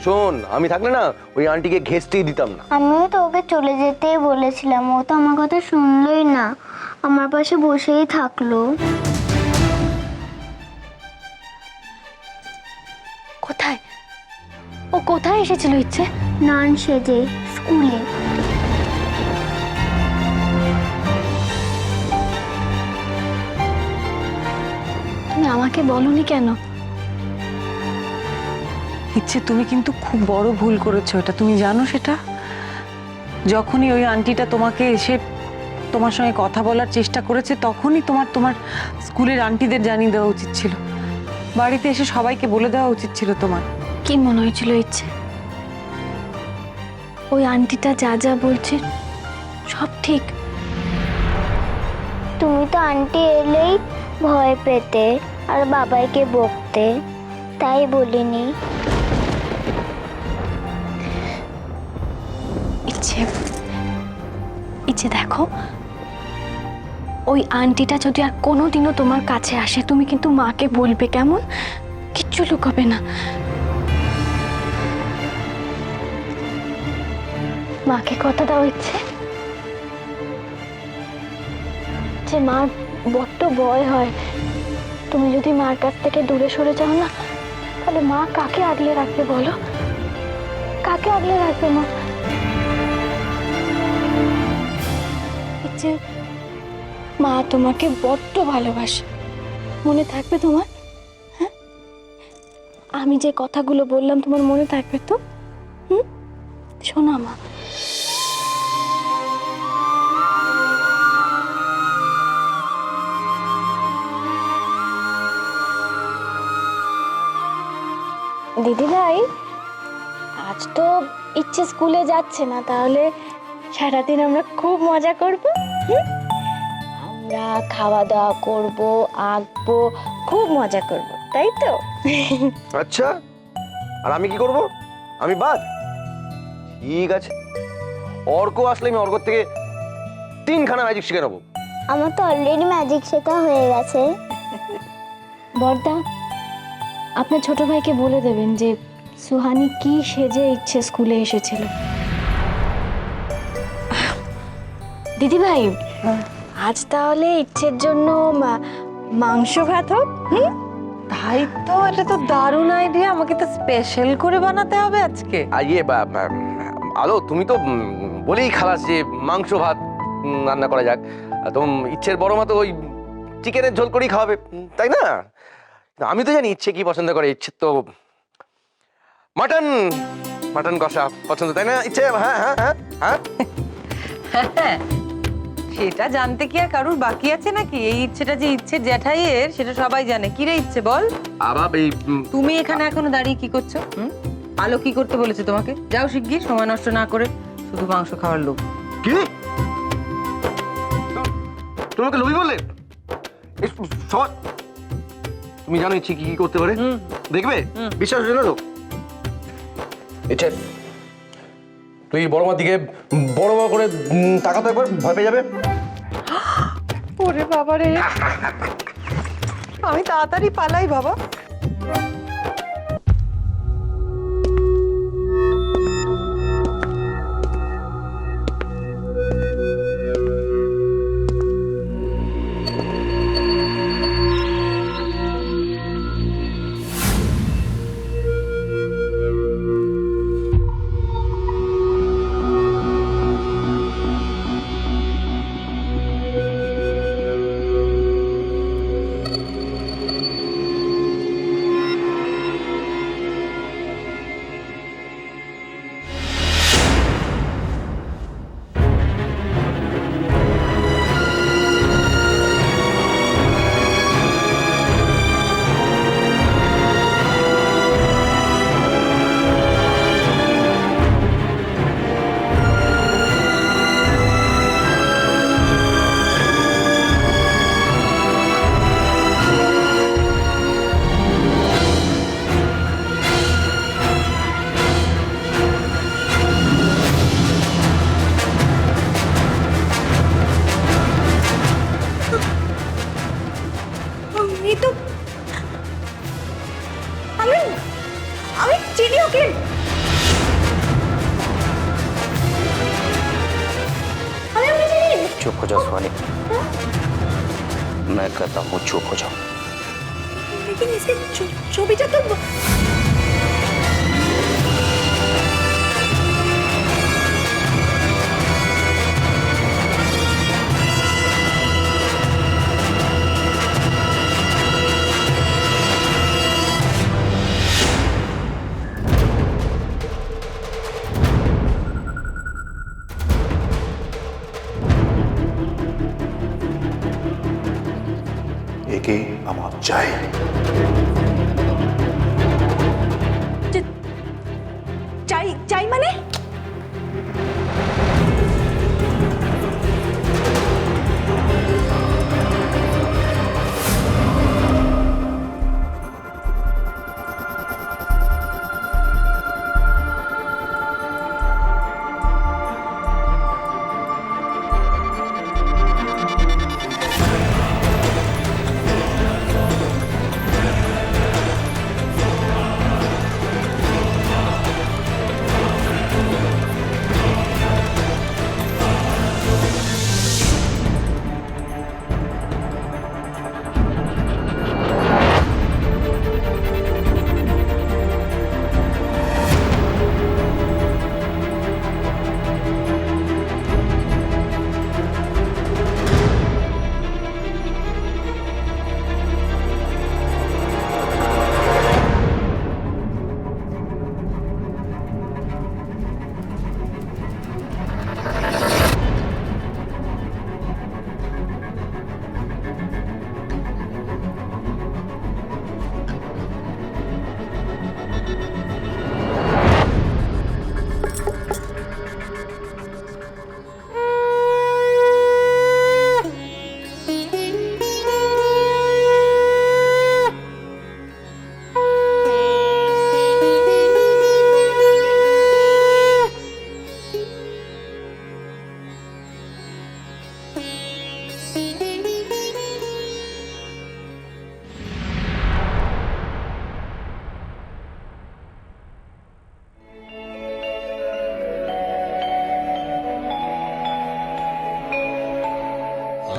শোন, আমি থাকলে না ওই আন্টিকে ঘেঁচতেই দিতাম না। আমিও তো ওকে চলে যেতেই বলেছিলাম, ও তো আমার কথা শুনলোই না, আমার পাশে বসেই থাকলো। কোথায় ও কোথায় এসেছিল ইচ্ছে? নান সেজে স্কুলে। তুমি আমাকে বলনি কেন? ইচ্ছে তুমি কিন্তু খুব বড় ভুল করেছো, এটা তুমি জানো সেটা? যখনই ওই আন্টিটা তোমাকে এসে তোমার সঙ্গে কথা বলার চেষ্টা করেছে তখনই তোমার স্কুলের আন্টিদের জানিয়ে দেওয়া উচিত ছিল, বাড়িতে এসে সবাইকে বলে দেওয়া উচিত ছিল তোমার। কি মনে হয়েছিল ইচ্ছে? ওই আন্টিটা যা যা বলছে সব ঠিক? তুমি তো আন্টি এলেই ভয় পেতে আর বাবাইকে বকতে, তাই বলিনি। ইচ্ছে ইচ্ছে দেখো, ওই আন্টিটা যদি আর কোনোদিনও তোমার কাছে আসে তুমি কিন্তু মাকে বলবে, কেমন? কিচ্ছু লুকাবে না। মাকে কথা দাও ইচ্ছে যে মার বড্ড ভয় হয়, তুমি যদি মার কাছ থেকে দূরে সরে যাও না তাহলে মা কাকে আগলে রাখবে বলো? কাকে আগলে রাখবে মা? ইচ্ছে মা তোমাকে বড্ড ভালোবাসে, মনে থাকবে তোমার? হ্যাঁ, আমি যে কথাগুলো বললাম তোমার মনে থাকবে তো? শোনা মা। দিদি ভাই, আজ তো ইচ্ছে স্কুলে যাচ্ছে না, তাহলে সারাদিন আমরা খুব মজা করব। আমরা খাওয়া দাওয়া করব, আঁকবো, খুব মজা করব, তাই তো? আচ্ছা, আর আমি কি করব? আমি বাদ? ঠিক আছে, অর্ক আসলে আমি অর্কর থেকে 3খানা ম্যাজিক শিখে নেবো। আমার তো অলরেডি ম্যাজিক শেখা হয়ে গেছে। বর্দা, আপনার ছোট ভাইকে বলে দেবেন যে সুহানি কি সেজে ইচ্ছে স্কুলে এসেছিল। দিদি ভাই, আজ তাহলে ইচ্ছের জন্য মাংস ভাত হোক। তাই তো, এটা তো দারুণ আইডিয়া, আমাকে তো স্পেশাল করে বানাতে হবে আজকে। আর ইয়ে আলো, তুমি তো বলেই খালাস যে মাংস ভাত রান্না করা যাক। তো ইচ্ছের বড় মা তো ওই চিকেনের ঝোল করেই খাওয়াবে, তাই না? আমি তো জানি ইচ্ছে কি পছন্দ করে। ইচ্ছে তো মাটন মাটন কষা পছন্দ, তাই না ইচ্ছে? হ্যাঁ হ্যাঁ হ্যাঁ হ্যাঁ। সেটা জানতে কি আর কারুর বাকি আছে নাকি? এই ইচ্ছেটা যে ইচ্ছে জ্যাঠাইয়ের সেটা সবাই জানে। কি রে ইচ্ছে বল? আবার এই তুমি এখানে এখনো দাঁড়িয়ে কি করছো? আলো কি করতে বলেছে তোমাকে? যাও শিগগির, সময় নষ্ট না করে। শুধু মাংস খাওয়ার লোক। কি তোমাকে লোভী বললে? তুমি জানো ইচ্ছে কি কি করতে পারে? দেখবে, বিশ্বাস হচ্ছে না তো? ইচ্ছে, তুই বড় মার দিকে বড় বড় করে তাকাতো একবার, ভয় পেয়ে যাবে। ওরে বাবা রে, আমি তাড়াতাড়ি পালাই বাবা। हो जाओ सुहानी, मैं कहता हूँ चुप हो जाओ। लेकिन इसके ছবিটা তো একে আমার চাই। চাই চাই মানে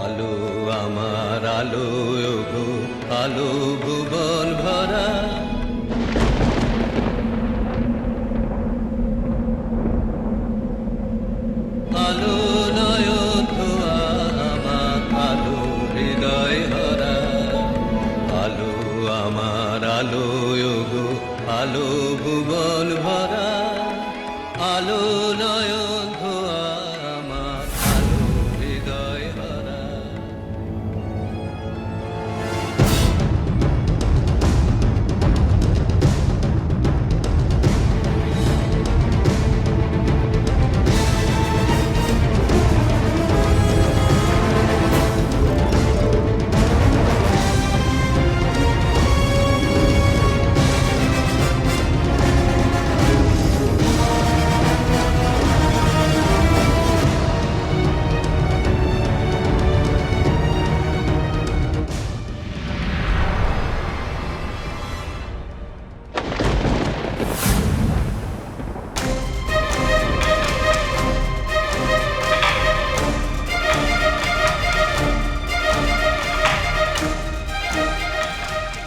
আলো আমার আলো গো আলো ভুবন ভরা আলো নয়ন ধোয়া আমার আলো হৃদয় ভরা আলো আমার আলো গো আলো ভুবন ভরা আলো নয়ন ধোয়া আমার আলো হৃদয় ভরা।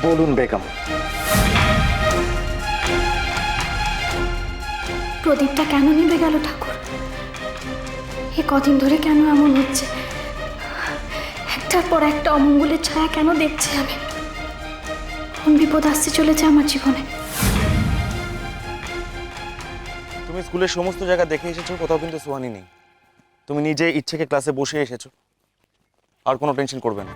বলুন বেগম। প্রদীপটা কেন নিভে গেল ঠাকুর? এ কদিন ধরে কেন এমন হচ্ছে? একটার পর একটা অমঙ্গলের ছায়া কেন দেখছি আমি? কোন বিপদ আসতে চলেছে আমার জীবনে? তুমি স্কুলের সমস্ত জায়গা দেখে এসেছো, কোথাও কিন্তু সোহানি নেই। তুমি নিজে ইচ্ছেকে ক্লাসে বসে এসেছো, আর কোনো টেনশন করবে না।